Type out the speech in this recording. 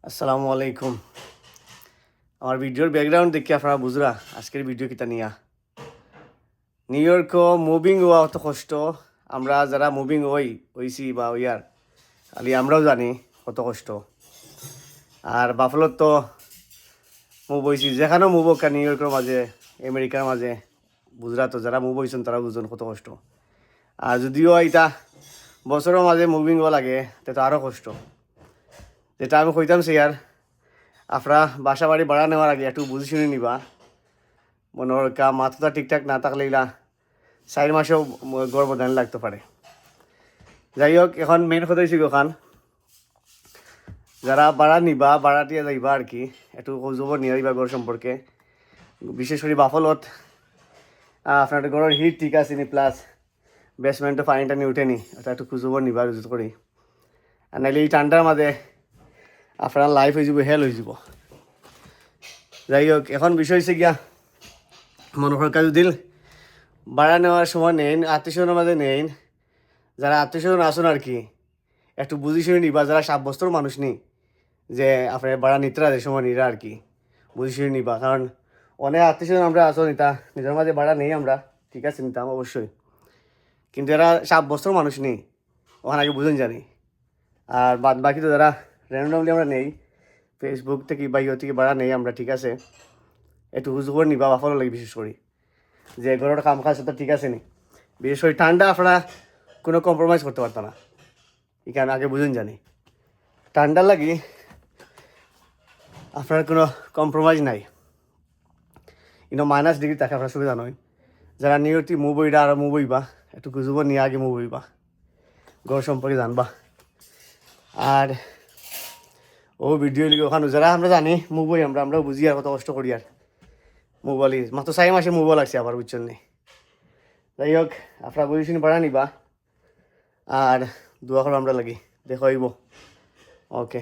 আসসালামু আলাইকুম। আমার ভিডিওর ব্যাকগ্রাউন্ড দেখি আপনারা বুঝরা আজকের ভিডিও কিতা নিয়া। নিউ ইয়র্ক মুভিং হওয়া অত কষ্ট, আমরা যারা মুভিং হইছি বা ওইয়ার খালি আমরাও জানি কত কষ্ট। আর বাফলত তো মুভ হয়েছি, যেখানেও মুভ হোক নিউ ইয়র্কের মাঝে, আমেরিকার মাঝে, বুঝরা তো যারা মুভ হয়েছেন তারা বুঝছেন কত কষ্ট। আর যদিও এটা বছরের মাঝে মুভিং হওয়া লাগে তো আরও কষ্ট। যেটা আমি কইতাম আর আপনারা বাসা বাড়ি ভাড়া নেওয়ার আগে একটু বুঝে শুনে নিবা। মনে হয় মাথাটা ঠিকঠাক না থাকলে এগুলা 4 মাসেও গর্ভধান লাগতে পারে। যাই হোক, এখন মেন কথা হয়েছে ওখান যারা ভাড়া নিবা, ভাড়াটিয়া যাইবা আর কি, একটু খোঁজখবর নিয়ে যাইবা ঘর সম্পর্কে। বিশেষ করে বাফলত আপনার ঘরের হিট ঠিক আছে নি, প্লাস বেসমেন্টে পানিটা নিয়ে উঠেনি, ওটা একটু খোঁজখবর নিবা রুজুত করি। আর নাহলে এই ঠান্ডার মাঝে আপনার লাইফ হয়ে যাব, হেল হয়ে যাব। যাই হোক, এখন বিষয় হচ্ছে গিয়া মনে করেন যদি ভাড়া নেওয়ার সময় নেন, আত্মীয়স্বজনের মাঝে নেন, যারা আত্মীয়স্বজন আসুন আর কি, একটু বুঝি শুনে নিবা। যারা সাব্যস্তর মানুষ নেই যে আপনার ভাড়া নিতরা যে সময় নিরা আর কি, বুঝি শুনে নিবা। কারণ অনেক আত্মীয়স্বজন আমরা আসো নিতা, নিজের মাঝে ভাড়া নেই আমরা, ঠিক আছে নিতাম অবশ্যই, কিন্তু এরা সাব্যস্তর মানুষ নেই, ওখানে আগে বুঝুন জানি। আর বাদ বাকি তো যারা র্যান্ডমলি আমরা নেই, ফেসবুক থেকে বা ইয়ে থেকে ভাড়া নেই আমরা, ঠিক আছে, একটু হুজুর নিবা বাফালো লাগে। বিশেষ করে যে ঘরের কাম কাজ তো ঠিক আছে নি, বিশেষ করে ঠান্ডা আপনারা কোনো কম্প্রোমাইজ করতে পারতো না, এখানে আগে বুঝুন জানি। ঠান্ডা লাগি আপনার কোনো কম্প্রোমাইজ নাই, -ডিগ্রি থাকে, আপনার সুবিধা নয়। যারা নিউ ইয়র্ক মুভ হইরা আর মুভ হইবা, একটু খুঁজব নিয়ে আগে মুভ হইবা, ঘর সম্পর্কে জানবা। আর ও ভিডিও লিখে ওখানে যারা আমরা জানি মুভ হই, আমরাও বুঝি আর কত কষ্ট করি। আর মোবাইল মাত্র 4 মাসে মোবাইল লাগছে আবার, বুঝছেন নি। যাই হোক, আপনারা বুঝে শুনে ভাড়া নিবা আর দোয়া করো আমরা লাগি, দেখো হইব। ওকে।